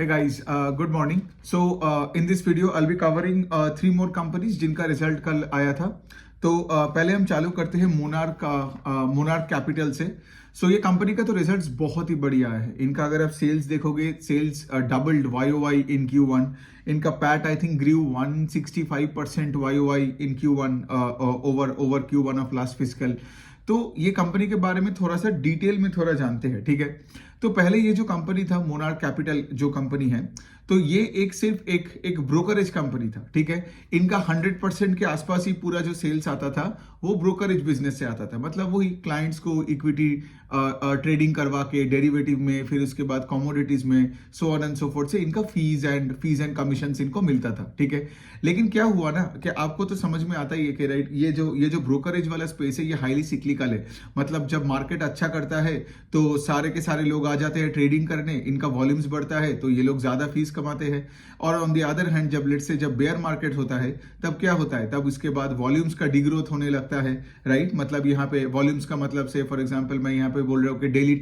Hey guys, good morning. In this video, I'll be covering three more companies जिनका result कल आया था. पहले हम चालू करते हैं मोनार्क कैपिटल से. ये कंपनी का तो रिजल्ट्स बहुत ही बढ़िया है. इनका अगर आप सेल्स देखोगे, सेल्स डबल्ड YOY इन Q1. इनका PAT I think grew 165% YOY in Q1 over Q1 of last fiscal. तो ये कंपनी के बारे में थोड़ा सा डिटेल में थोड़ा जानते हैं, ठीक है. तो पहले ये जो कंपनी था मोनार्क कैपिटल जो कंपनी है, तो ये सिर्फ एक ब्रोकरेज कंपनी था, ठीक है. इनका 100% के आसपास ही पूरा जो सेल्स आता था वो ब्रोकरेज बिजनेस से आता था. मतलब वही क्लाइंट्स को इक्विटी ट्रेडिंग करवा के डेरिवेटिव में, फिर उसके बाद कमोडिटीज में, सो ऑन एंड सो फोर्थ से इनका फीस एंड कमीशन इनको मिलता था, ठीक है. लेकिन क्या हुआ ना कि आपको तो समझ में आता ही है कि राइट, ये जो ब्रोकरेज वाला स्पेस है ये हाईली सिक्लिकल है. मतलब जब मार्केट अच्छा करता है तो सारे के सारे लोग आ जाते हैं ट्रेडिंग करने, इनका वॉल्यूम्स बढ़ता है तो ये लोग ज्यादा फीस कमाते हैं. और ऑन द अदर हैंड जब बेयर मार्केट होता है तब क्या होता है, तब उसके बाद वॉल्यूम्स का डिग्रोथ होने लगता है, राइट. मतलब यहाँ पे वॉल्यूम्स का मतलब से फॉर एग्जांपल मैं यहाँ पे बोल रहा हूँ कि डेली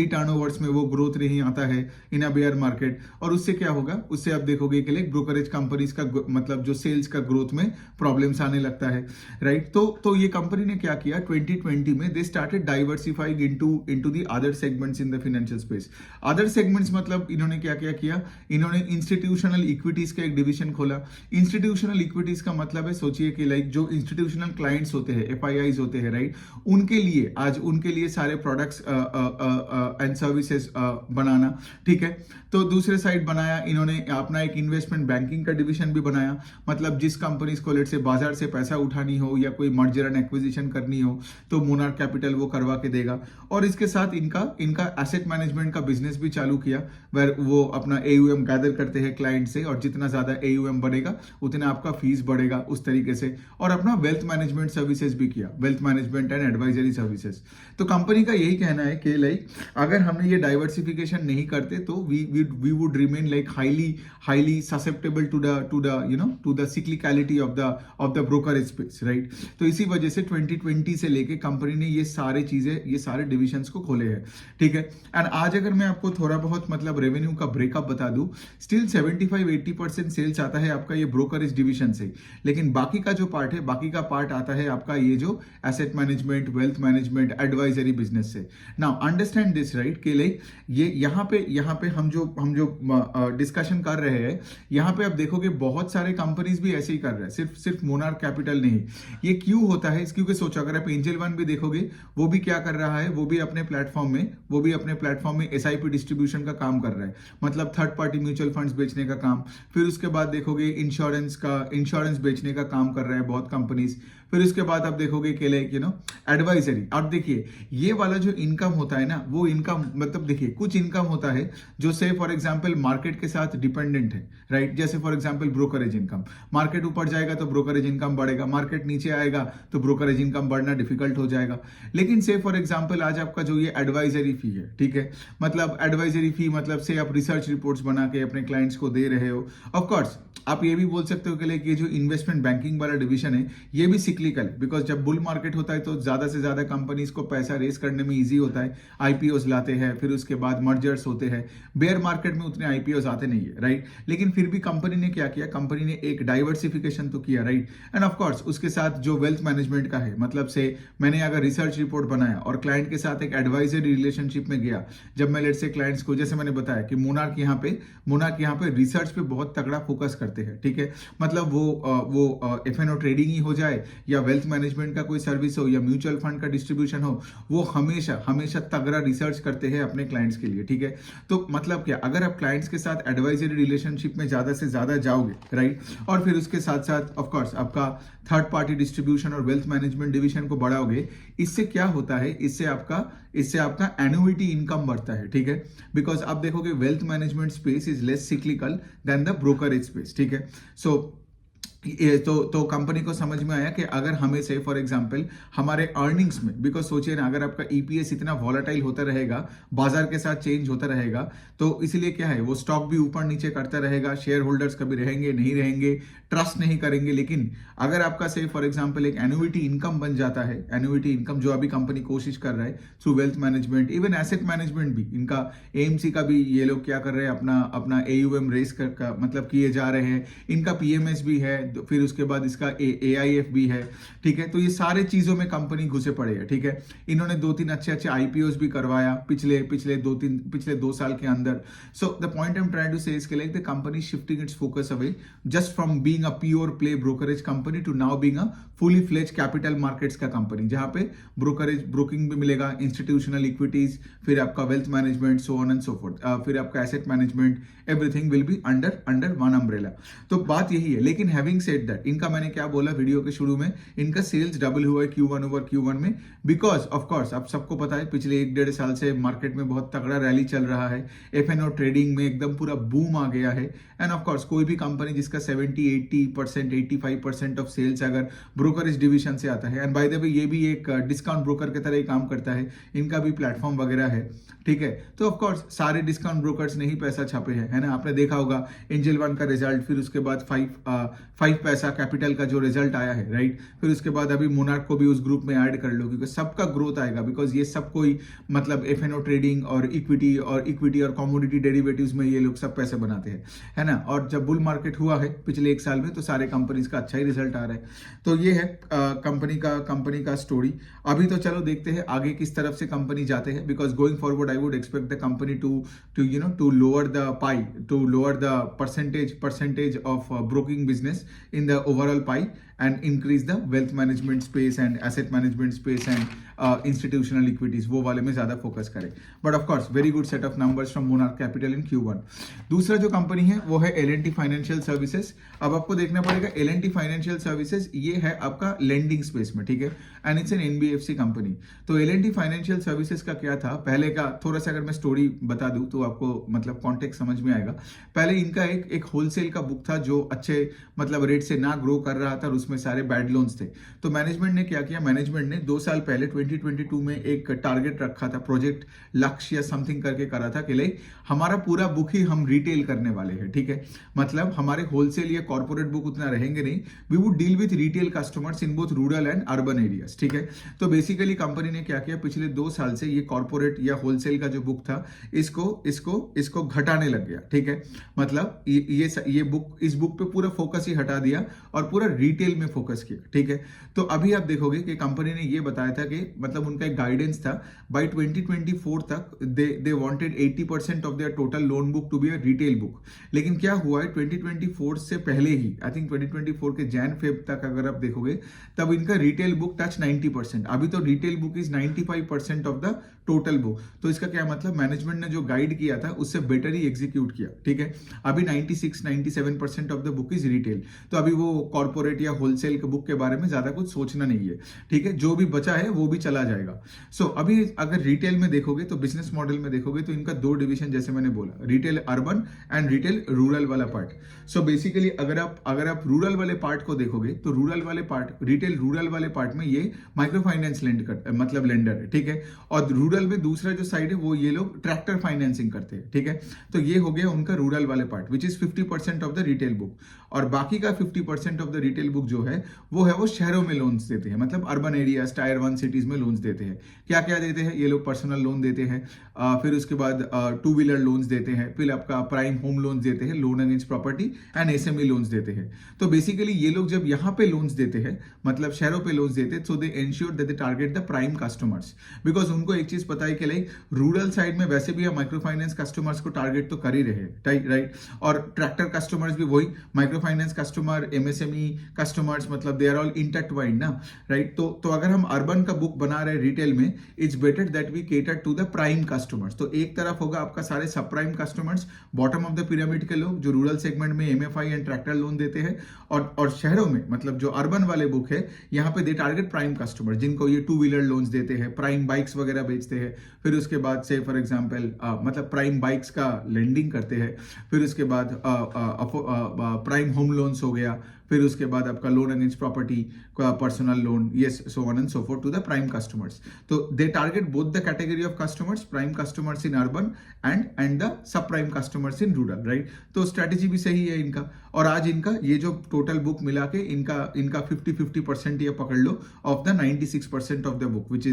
टर्नओवर्स में वो ग्रोथ नहीं आता है इन अ बेयर मार्केट. और उससे क्या होगा, उससे आप देखोगे कि लाइक ब्रोकरेज कंपनीज का मतलब जो सेल्स का ग्रोथ में प्रॉब्लम्स आने लगता है, राइट. तो ये कंपनी ने क्या किया 2020 में, they started diversifying into the other segments in the financial space. Other segments मतलब इन्होंने क्या किया, इन्होंने इंस्टीट्यूशनल इक्विटीज का एक डिवीजन खोला. इंस्टीट्यूशनल इक्विटीज का मतलब है, सोचिए कि लाइक जो इंस्टीट्यूशनल क्लाइंट्स होते हैं, FIIs होते हैं, राइट, उनके लिए सारे प्रोडक्ट्स एंड सर्विसेज बनाना, ठीक है. तो दूसरे साइड बनाया इन्होंने अपना एक इन्वेस्टमेंट बैंकिंग का डिवीजन भी बनाया. मतलब जिस कंपनीज को लेट से बाजार से पैसा उठानी हो या कोई मर्जर एंड एक्विजिशन करनी हो तो मोनार्क कैपिटल वो करवा के देगा. और इसके साथ इनका एसेट मैनेजमेंट का बिजनेस भी चालू किया, वेर वो अपना AUM गैदर करते हैं क्लाइंट से, और जितना ज्यादा AUM बढ़ेगा उतना आपका फीस बढ़ेगा उस तरीके से. और अपना वेल्थ मैनेजमेंट सर्विसेज भी किया, wealth management and advisory services. तो कंपनी का यही कहना है कि लाइक अगर हमने ये डाइवर्सिफिकेशन नहीं करते तो we would remain like highly susceptible to the cyclicality of the brokerage space, right. तो इसी वजह से 2020 से लेके कंपनी ने ये सारे डिविजन्स को खोले हैं, ठीक है. एंड आज अगर मैं आपको थोड़ा बहुत मतलब रेवेन्यू का ब्रेकअप बता दूं, स्टिल 75-80% सेल्स आता है आपका ये ब्रोकरेज डिवीजन से. लेकिन बाकी का जो पार्ट है, बाकी का पार्ट आता है आपका ये जो asset management, wealth management, advisory business से. नाउ अंडरस्टैंड दिस, राइट, कि लाइक ये यहाँ पे हम जो डिस्कशन कर रहे हैं, यहाँ पे आप देखोगे बहुत सारे कंपनीज भी ऐसे ही कर रहे हैं, सिर्फ मोनार्क कैपिटल नहीं. ये क्यों होता है, क्योंकि सोचो अगर आप एंजल वन भी देखोगे, वो भी क्या कर रहा है, वो भी अपने प्लेटफॉर्म में SIP डिस्ट्रीब्यूशन का काम कर रहा है. मतलब थर्ड पार्टी म्यूचुअल फंड्स बेचने का काम. फिर उसके बाद देखोगे इंश्योरेंस बेचने का काम कर रहा है बहुत कंपनीज. फिर उसके बाद आप देखोगे कि लाइक एडवाइजरी. और देखिए ये वाला जो इनकम होता है ना, वो इनकम मतलब देखिए कुछ इनकम होता है जो से फॉर एग्जांपल मार्केट के साथ डिपेंडेंट है, राइट. जैसे for example brokerage income, market ऊपर जाएगा तो ब्रोकरेज इनकम बढ़ेगा, मार्केट नीचे आएगा तो ब्रोकरेज इनकम बढ़ना डिफिकल्ट हो जाएगा. लेकिन से फॉर एग्जांपल आज आपका जो ये एडवाइजरी फी है, ठीक है, मतलब एडवाइजरी फी मतलब से आप रिसर्च रिपोर्ट्स बना के अपने क्लाइंट्स को दे रहे हो. ऑफकोर्स आप ये भी बोल सकते हो कि लाइक ये जो इन्वेस्टमेंट बैंकिंग वाला डिवीजन है ये भी सिक्लिकल, बिकॉज जब बुल मार्केट होता है तो ज्यादा से ज्यादा कंपनीज को पैसा रेस करने में इजी होता है, IPOs लाते हैं, फिर उसके बाद मर्जर्स होते हैं. बेयर मार्केट में उतने IPOs आते नहीं है, राइट. लेकिन फिर भी कंपनी ने क्या किया, कंपनी ने एक डाइवर्सिफिकेशन तो किया, राइट. एंड ऑफकोर्स उसके साथ जो वेल्थ मैनेजमेंट का है, मतलब से मैंने अगर रिसर्च रिपोर्ट बनाया और क्लाइंट के साथ एक एडवाइजरी रिलेशनशिप में गया, जब मैं लेट से क्लाइंट्स को, जैसे मैंने बताया कि मोनार्क यहाँ पे रिसर्च पे बहुत तगड़ा फोकस करते हैं, ठीक है. मतलब वो F&O ट्रेडिंग ही हो जाए या वेल्थ मैनेजमेंट का कोई सर्विस हो या म्यूचुअल फंड का डिस्ट्रीब्यूशन हो, वो हमेशा तगड़ा रिसर्च करते हैं अपने क्लाइंट्स के लिए, ठीक है. तो मतलब क्या, अगर आप क्लाइंट्स के साथ एडवाइजरी रिलेशनशिप में ज्यादा से ज्यादा जाओगे, राइट, और फिर उसके साथ साथ ऑफ कोर्स आपका थर्ड पार्टी डिस्ट्रीब्यूशन और वेल्थ मैनेजमेंट डिवीजन को बढ़ाओगे, इससे क्या होता है, इससे आपका एनुइटी इनकम बढ़ता है, ठीक है. बिकॉज आप देखोगे wealth management space is less cyclical than the brokerage space, ठीक है. सो ये तो कंपनी को समझ में आया कि अगर हमें से फॉर एग्जांपल हमारे अर्निंग्स में, बिकॉज सोचिए ना, अगर आपका ईपीएस इतना वॉलेटाइल होता रहेगा, बाजार के साथ चेंज होता रहेगा, तो इसीलिए क्या है, वो स्टॉक भी ऊपर नीचे करता रहेगा, शेयर होल्डर्स कभी रहेंगे नहीं रहेंगे, ट्रस्ट नहीं करेंगे। लेकिन अगर आपका से फॉर एग्जांपल एक एन्युइटी इनकम बन जाता है, एन्युइटी इनकम जो अभी कंपनी कोशिश कर रहा है through wealth management, even asset management भी, इनका एएमसी का भी ये लोग क्या कर रहे हैं, अपना अपना एयूएम रेस कर मतलब किए जा रहे हैं, इनका पीएमएस भी है, फिर उसके बाद इसका एआईएफ भी है, ठीक है। तो ये सारे चीजों में कंपनी घुसे पड़े है, ठीक है। इन्होंने 2-3 अच्छे अच्छे आईपीओस भी करवाया पिछले 2 साल के अंदर। So the point I am trying to say इसके like the company shifting its focus away just from being a pure play brokerage company to now being a fully fledged capital markets का company, जहां पे broking भी मिलेगा, institutional equities, फिर आपका wealth management, so on and so forth, फिर आपका asset management, everything will be under one umbrella. तो बात यही है। लेकिन हैविंग सेड दैट, इनका मैंने क्या बोला वीडियो के शुरू में, इनका सेल्स डबल हुआ है Q1 ओवर Q1 में, बिकॉज ऑफ कोर्स आप सबको पता है पिछले 1-1.5 साल से मार्केट में बहुत तगड़ा रैली चल रहा है, एफएनओ ट्रेडिंग में एकदम पूरा बूम आ गया है। एंड ऑफ कोर्स कोई भी कंपनी जिसका 70-80%, 85% ऑफ सेल्स अगर ब्रोकरेज डिवीजन से आता है, एंड बाय द वे ये भी एक डिस्काउंट ब्रोकर की तरह ही काम करता है, इनका भी प्लेटफॉर्म वगैरह है, ठीक है। तो ऑफ कोर्स सारे डिस्काउंट ब्रोकर्स ने ही पैसा छापे हैं, है ना। आपने देखा होगा एंजल वन का रिजल्ट, फिर उसके बाद 5 पैसा कैपिटल का जो रिजल्ट आया है, राइट। फिर उसके बाद अभी मोनार्क को भी उस ग्रुप में ऐड कर लो, क्योंकि सबका ग्रोथ आएगा, बिकॉज ये सब कोई मतलब एफएनओ ट्रेडिंग और इक्विटी और कमोडिटी डेरिवेटिव्स में ये लोग सब पैसे बनाते हैं, है ना। और जब बुल मार्केट हुआ है पिछले 1 साल में, तो सारे कंपनीज का अच्छा ही रिजल्ट आ रहा है। तो ये है कंपनी का स्टोरी। अभी तो चलो देखते हैं आगे किस तरफ से कंपनी जाते हैं, because going forward I would expect the company to lower the pie, to lower the percentage of broking business in the overall pie, and increase the wealth management space and asset management space and institutional equities, वो वाले में ज्यादा focus करें। But of course very good set of numbers from monarch capital in Q1। दूसरा जो company है वो है L&T फाइनेंशियल सर्विसेज। अब आपको देखना पड़ेगा L&T फाइनेंशियल सर्विसेज, ये है आपका लेंडिंग स्पेस में, ठीक है, and it's an NBFC company. तो L&T फाइनेंशियल सर्विसेज का क्या था पहले का, थोड़ा सा अगर मैं स्टोरी बता दूं तो आपको मतलब कॉन्टेक्स्ट समझ में आएगा। पहले इनका एक होलसेल का बुक था जो अच्छे मतलब रेट से ना ग्रो कर रहा था, और उसमें सारे बैड लोन्स थे। तो मैनेजमेंट ने क्या किया, मैनेजमेंट ने 2 साल पहले 2022 में एक टारगेट रखा था, प्रोजेक्ट लक्ष्य या समथिंग करके करा था कि लाइक हमारा पूरा बुक ही हम रिटेल करने वाले हैं, ठीक है। मतलब हमारे होलसेल या कॉर्पोरेट बुक उतना रहेंगे नहीं, we would deal with retail customers in both rural and urban areas, ठीक है। तो बेसिकली कंपनी ने क्या किया, पिछले 2 साल से ये कॉर्पोरेट या होलसेल का जो बुक था इसको घटाने लग गया, ठीक है। मतलब इस बुक पे पूरा फोकस ही हटा दिया और पूरा रिटेल में फोकस किया, ठीक है। तो अभी आप देखोगे कि कंपनी ने ये बताया था कि मतलब उनका एक गाइडेंस था, बाय 2024 तक they wanted 80% of their total loan book to be a retail book. लेकिन क्या हुआ है, 2024 से पहले ही, आई थिंक 2024 के Jan-Feb तक अगर आप देखोगे, तब इनका रिटेल बुक टच 90%। अभी तो retail book is 95% of the total book. तो इसका क्या मतलब, मैनेजमेंट ने जो गाइड किया था उससे बेटर ही एग्जीक्यूट किया, ठीक है। अभी 96-97% of the book is retail. तो अभी वो कॉर्पोरेट या होलसेल के बुक के बारे में ज्यादा कुछ सोचना नहीं है, ठीक है। जो भी बचा है वो भी चला जाएगा। सो अभी अगर रिटेल में देखोगे तो बिजनेस मॉडल में देखोगे तो इनका 2 डिवीजन, जैसे मैंने बोला, retail urban and retail rural वाला पार्ट। सो बेसिकली अगर आप रूरल वाले पार्ट को देखोगे तो रिटेल रूरल वाले पार्ट में ये माइक्रो फाइनेंस मतलब लेंडर है, ठीक है। और रूरल में दूसरा जो साइड है वो ये लोग ट्रैक्टर फाइनेंसिंग करते हैं, ठीक है। तो ये हो गया उनका रूरल वाले part, which is 50% of the retail book. और बाकी का 50% ऑफ द रिटेल बुक जो है वो शहरों में लोन्स देते हैं, मतलब अर्बन एरियाज, टायर 1 सिटीज में लोन्स देते हैं। क्या क्या देते हैं ये लोग, पर्सनल लोन देते हैं, फिर उसके बाद 2 व्हीलर लोन्स देते हैं, फिर आपका प्राइम होम लोन्स देते हैं, loan against property and SME loans देते हैं। तो बेसिकली ये लोग जब यहाँ पे लोन्स देते हैं, मतलब शहरों पे लोन्स देते हैं, so they ensure that they target the prime customers, because उनको एक चीज पता है कि लाइक रूरल साइड में वैसे भी हम माइक्रो फाइनेंस कस्टमर्स को टारगेट तो कर ही रहे हैं, राइट। और ट्रैक्टर कस्टमर्स भी वही, micro finance customer, MSME customers, मतलब दे आर ऑल इंटरट्वाइंड ना, राइट। तो अगर हम अर्बन का बुक बना रहे रिटेल में, it's better that we cater to the prime customers. तो एक तरफ होगा आपका सारे सब prime customers, bottom of the pyramid के लोग जो रूरल सेगमेंट में एमएफआई एंड ट्रैक्टर लोन देते हैं, और शहरों में मतलब जो अर्बन वाले बुक है यहाँ पे दे टारगेट प्राइम कस्टमर, जिनको ये 2 व्हीलर लोन्स देते हैं, प्राइम बाइक्स वगैरह बेचते हैं, फिर उसके बाद से फॉर एग्जांपल मतलब प्राइम बाइक्स का लेंडिंग करते हैं, फिर उसके बाद प्राइम होम लोन्स हो गया, फिर उसके बाद आपका loan against property, personal loan, yes, so on and so forth to the prime customers. तो they target both the category of customers, prime customers in urban and the sub prime customers in rural, right. तो strategy भी सही है इनका. और आज इनका ये जो टोटल बुक मिला के इनका 50% ये पकड़ लो of the 96% of the book which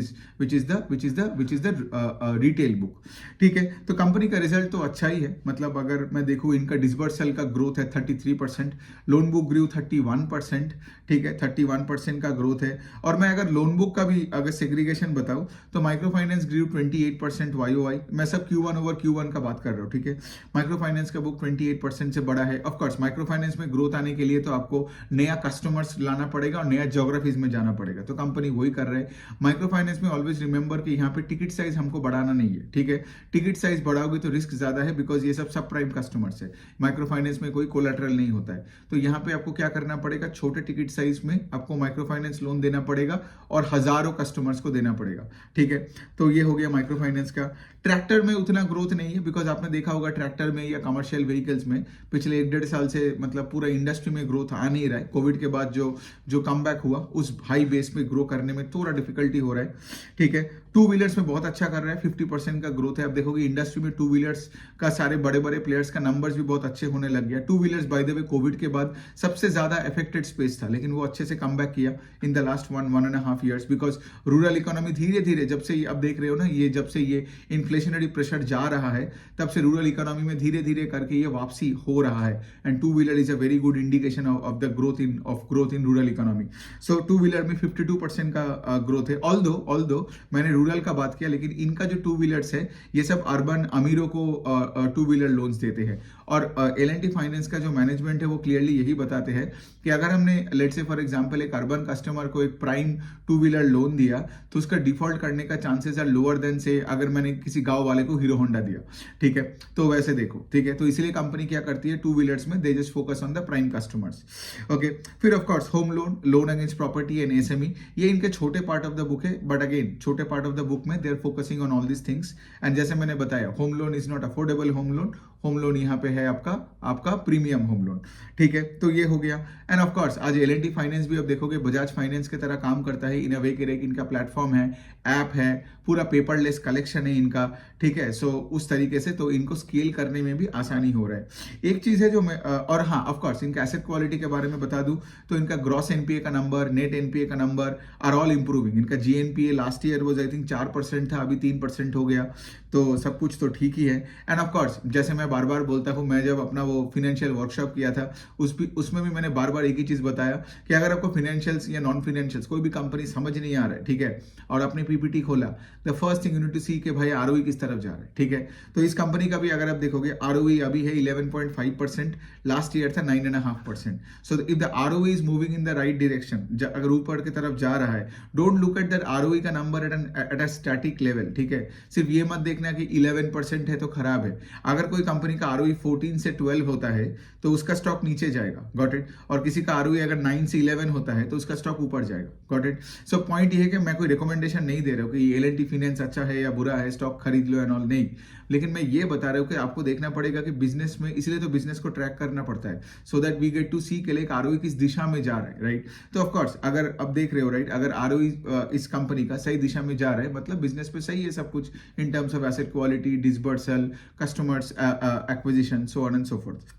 is the retail book. ठीक है, तो कंपनी का रिजल्ट तो अच्छा ही है. मतलब अगर मैं देखूं, इनका डिसबर्सल का ग्रोथ है 33%, लोन बुक ग्रू 31%. ठीक है, 31% का ग्रोथ है. और मैं अगर लोन बुक का भी अगर सेग्रीगेशन बताऊं तो माइक्रो फाइनेंस ग्रू 28% YOY. मैं सब Q1 ओवर Q1 का बात कर रहा हूं. ठीक है, माइक्रो फाइनेंस का बुक 28% से बड़ा है. ऑफकोर्स माइक्रो फाइनेंस में ग्रोथ आने के लिए तो आपको नया कस्टमर्स लाना पड़ेगा और नया ज्योग्राफीज में जाना पड़ेगा. तो कंपनी वही कर रहे हैं. माइक्रो फाइनेंस में ऑलवेज रिमेंबर कि यहाँ पे टिकट साइज हमको बढ़ाना नहीं है. ठीक है, टिकट साइज बढ़ाओगे तो रिस्क ज्यादा है, बिकॉज ये सब प्राइम कस्टमर्स है. माइक्रो फाइनेंस में कोई कोलैटरल नहीं होता है. तो यहाँ पे आपको क्या करना पड़ेगा, छोटे टिकट साइज में आपको माइक्रो फाइनेंस लोन देना पड़ेगा और हजारों कस्टमर्स को देना पड़ेगा. ठीक है, तो ये हो गया माइक्रो फाइनेंस का. ट्रैक्टर में उतना ग्रोथ नहीं है, बिकॉज आपने देखा होगा ट्रैक्टर में या कमर्शियल व्हीकल्स में पिछले 1-1.5 साल से मतलब पूरा इंडस्ट्री में ग्रोथ आ नहीं रहा है. कोविड के बाद जो कमबैक हुआ उस हाई बेस पे ग्रो करने में थोड़ा डिफिकल्टी हो रहा है. ठीक है, टू व्हीलर्स में बहुत अच्छा कर रहा है, 50% का ग्रोथ है. आप देखोगे इंडस्ट्री में टू व्हीलर्स का सारे बड़े बड़े प्लेयर्स का नंबर्स भी बहुत अच्छे होने लग गया. Two wheelers by the way Covid के बाद सबसे ज्यादा अफेक्टेड स्पेस था, लेकिन वो अच्छे से कमबैक किया in the last 1.5 years, because rural economy धीरे धीरे, जब से अब देख रहे हो ना, ये जब से ये इन्फ्लेशनरी प्रेशर जा रहा है, तब से रूरल इकोनॉमी में धीरे धीरे करके ये वापसी हो रहा है. And two wheeler is a very good indication of the growth in rural economy. So two wheeler में 52% का ग्रोथ है. ऑल्दो मैंने रूरल का बात किया, लेकिन इनका जो टू व्हीलर्स है ये सब अर्बन अमीरों को टू व्हीलर लोन्स देते हैं. और L&T फाइनेंस का जो मैनेजमेंट है वो क्लियरली यही बताते हैं कि अगर हमने लेट्स से फॉर एग्जांपल एक अर्बन कस्टमर को एक प्राइम टू व्हीलर लोन दिया तो उसका डिफॉल्ट करने का चांसेस आर लोअर देन से अगर मैंने किसी गांव वाले को हीरो होंडा दिया. ठीक है, तो वैसे देखो. ठीक है, तो इसलिए कंपनी क्या करती है, टू व्हीलर्स में they just focus on the prime customers. Okay, फिर of course home loan, loan against property and SME, ये इनके छोटे पार्ट ऑफ द बुक है. बट अगेन छोटे पार्ट ऑफ द बुक में they are focusing on all this things. And जैसे मैंने बताया, home loan is not affordable home loan. Home loan यहाँ पे है आपका प्रीमियम होम लोन. ठीक है, तो ये हो गया. एंड ऑफ कोर्स आज L&T फाइनेंस भी अब देखोगे बजाज फाइनेंस की तरह काम करता है. इन अ वे के रेक इनका प्लेटफॉर्म है, ऐप है, पूरा पेपरलेस कलेक्शन है इनका. ठीक है, सो उस तरीके से तो इनको स्केल करने में भी आसानी हो रहा है. एक चीज है जो मैं और हाँ, ऑफ कोर्स इनका एसेट क्वालिटी के बारे में बता दूं तो इनका ग्रॉस NPA का नंबर, नेट NPA का नंबर आर ऑल इंप्रूविंग. इनका GNPA लास्ट ईयर वो आई थिंक 4% था, अभी 3% हो गया. तो सब कुछ तो ठीक ही है. एंड ऑफ कोर्स जैसे मैं बार बार बोलता हूँ, मैं जब अपना वो फाइनेंशियल वर्कशॉप किया था उसमें भी मैंने बार बार एक ही चीज बताया कि अगर आपको फाइनेंशियल्स या नॉन फाइनेंशियल्स कोई भी कंपनी समझ नहीं आ रहा है, ठीक है, और अपनी PPT खोला, the first thing you need to see कि भाई ROE किस तरफ जा रहा है. ठीक है, तो इस कंपनी का भी अगर आप देखोगे ROE अभी है 11.5%, लास्ट ईयर था 9.5%. So if the ROE is moving in the right direction, अगर ऊपर की तरफ जा रहा है, don't look at that ROE का number at a static level. ठीक है, सिर्फ ये मत देखना कि 11% है तो खराब है. अगर कोई कंपनी का ROE 14 से 12 होता है तो उसका स्टॉक नीचे जाएगा, गॉट इट. और किसी का ROE अगर 9 से 11 होता है तो उसका स्टॉक ऊपर जाएगा, गॉट इट. सो पॉइंट ये है कि मैं कोई रिकमेंडेशन नहीं दे रहा हूँ कि L&T फाइनेंस अच्छा है या बुरा है, स्टॉक खरीद लो एंड ऑल, नहीं. लेकिन मैं ये बता रहा हूँ कि आपको देखना पड़ेगा कि बिजनेस में, इसलिए तो बिजनेस को ट्रैक करना पड़ता है, so that we get to see के लिए ROE किस दिशा में जा रहा है, राइट. तो ऑफकोर्स अगर अब देख रहे हो, राइट, अगर ROE इस कंपनी का सही दिशा में जा रहा है, मतलब बिजनेस पे सही है सब कुछ in terms of asset quality, disbursal, customers acquisition, so on and so fourth.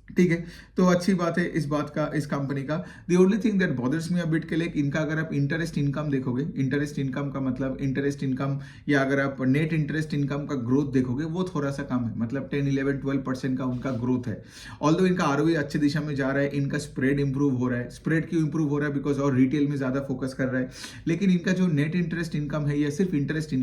ठीक है, तो अच्छी बात है इस बात का, इस कंपनी का. The only thing that bothers me a bit के लिए इनका अगर आप इंटरेस्ट इनकम देखोगे, इंटरेस्ट इनकम का मतलब इंटरेस्ट इनकम या अगर आप नेट इंटरेस्ट इनकम का ग्रोथ देखोगे वो थोड़ा सा कम है, मतलब 10, 11, 12% का उनका ग्रोथ है. ऑल्दो इनका ROE अच्छी दिशा में जा रहा है, इनका स्प्रेड इंप्रूव हो रहा है. स्प्रेड क्यों इंप्रूव हो रहा है? बिकॉज और रिटेल में ज्यादा फोकस कर रहा है. लेकिन इनका जो नेट इंटरेस्ट इनकम है, यह सिर्फ इंटरेस्ट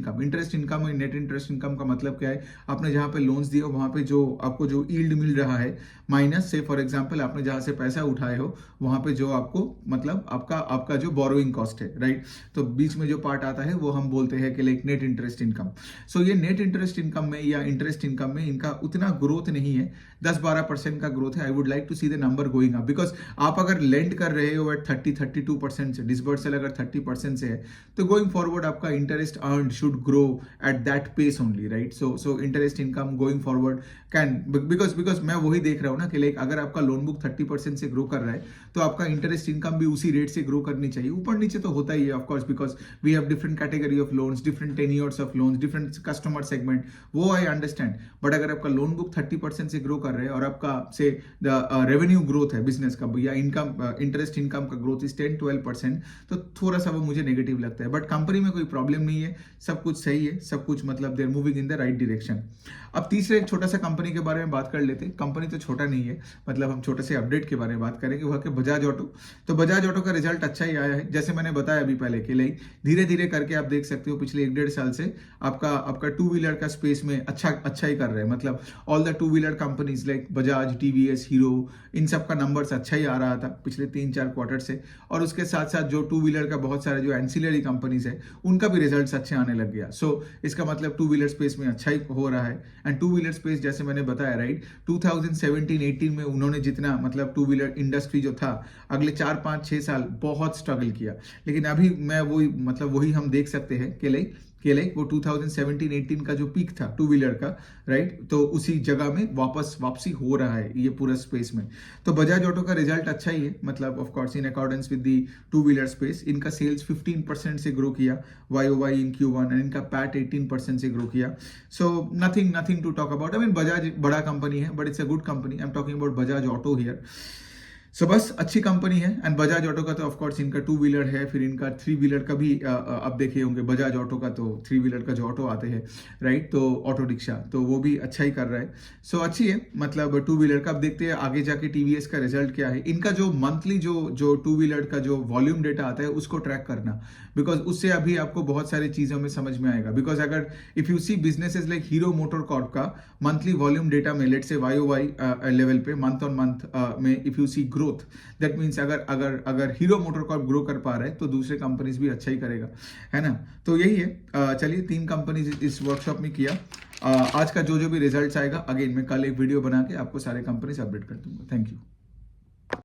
इनकम और नेट इंटरेस्ट इनकम का मतलब क्या है? आपने जहां पे लोन्स दिए वहां पे जो आपको जो यील्ड मिल रहा है माइनस से फॉर एग्जांपल आपने जहां से पैसा उठाए हो वहां पे जो आपको मतलब आपका जो बोरोइंग कॉस्ट है, राइट. तो बीच में जो पार्ट आता है वो हम बोलते हैं कि लाइक नेट इंटरेस्ट इनकम. सो ये नेट इंटरेस्ट इनकम में या इंटरेस्ट इनकम में इनका उतना ग्रोथ नहीं है, 10-12% का ग्रोथ है. I would like to see the number going up, because आप अगर लेंड कर रहे हो एट 30-32% से, डिसबर्सल अगर 30% से है, तो गोइंग फॉरवर्ड आपका interest earn should grow at that pace only, right. So interest income going forward can, because मैं वही देख रहा हूँ ना कि लाइक एक अगर आपका लोन बुक 30% से ग्रो कर रहा है तो आपका इंटरेस्ट इनकम भी उसी रेट से ग्रो करनी चाहिए। ऊपर नीचे तो होता ही है of course, because we have different category of loans, different tenures of loans, different customer segment, वो आई अंडरस्टैंड। बट अगर आपका लोन बुक 30% से ग्रो कर रहे हैं और आपका से रेवेन्यू ग्रोथ है बिजनेस का या इनकम इंटरेस्ट इनकम का ग्रोथ इज 10-12%, तो थोड़ा सा वो मुझे नेगेटिव लगता है। बट कंपनी में कोई प्रॉब्लम नहीं है, सब कुछ सही है, सब कुछ मतलब they are moving in the right direction. अब तीसरे एक छोटा सा कंपनी के बारे में बात कर लेते हैं। कंपनी तो छोटा नहीं है, मतलब हम छोटे से अपडेट के बारे में बात करेंगे, वह के बजाज ऑटो। तो बजाज ऑटो का रिजल्ट अच्छा ही आया है, जैसे मैंने बताया अभी पहले के लिए धीरे धीरे करके आप देख सकते हो पिछले 1-1.5 साल से आपका टू व्हीलर का स्पेस में अच्छा ही कर रहे हैं। मतलब all the two wheeler companies like Bajaj, TVS, Hero, इन सब का नंबर्स अच्छा ही आ रहा था पिछले 3-4 क्वार्टर से। और उसके साथ साथ जो टू व्हीलर का बहुत सारे जो एंसिलरी कंपनीज है उनका भी रिजल्ट्स अच्छे आने लग गया। सो इसका मतलब टू व्हीलर स्पेस में अच्छा ही हो रहा है। एंड टू व्हीलर स्पेस जैसे मैंने बताया राइट, 2017-18 में उन्होंने जितना मतलब टू व्हीलर इंडस्ट्री जो था अगले 4-5-6 साल बहुत स्ट्रगल किया, लेकिन अभी मैं वही हम देख सकते हैं कि वो 2017-18 का जो पीक था टू व्हीलर का राइट, तो उसी जगह में वापसी हो रहा है ये पूरा स्पेस में। तो बजाज ऑटो का रिजल्ट अच्छा ही है, मतलब of course in accordance with the two wheeler space. इनका सेल्स 15% से ग्रो किया YOY इन Q1 एंड इनका पैट 18% से ग्रो किया। So nothing to talk about. I mean Bajaj बड़ा कंपनी है but it's a good company. I am talking about Bajaj auto here. So बस अच्छी कंपनी है। एंड बजाज ऑटो का तो ऑफ कोर्स इनका टू व्हीलर है, फिर इनका थ्री व्हीलर का भी आप देखे होंगे बजाज ऑटो का, तो थ्री व्हीलर का जो ऑटो आते हैं राइट, तो ऑटो रिक्शा, तो वो भी अच्छा ही कर रहा है। सो अच्छी है मतलब टू व्हीलर का। अब देखते हैं आगे जाके टीवीएस का रिजल्ट क्या है। इनका जो मंथली जो टू व्हीलर का जो वॉल्यूम डेटा आता है उसको ट्रैक करना, बिकॉज उससे अभी आपको बहुत सारी चीजों में समझ में आएगा। बिकॉज अगर if you see businesses like Hero MotoCorp का मंथली वॉल्यूम डेटा में लेट से YOY लेवल पे मंथ ऑन मंथ में if you see growth, that means अगर हीरो मोटर कॉर्प ग्रो कर पा रहा है तो दूसरे कंपनीज भी अच्छा ही करेगा, है ना। तो यही है। चलिए 3 कंपनीज इस वर्कशॉप में किया। आज का जो भी रिजल्ट्स आएगा अगेन मैं कल एक वीडियो बना के आपको सारे कंपनीज अपडेट कर दूंगा। Thank you.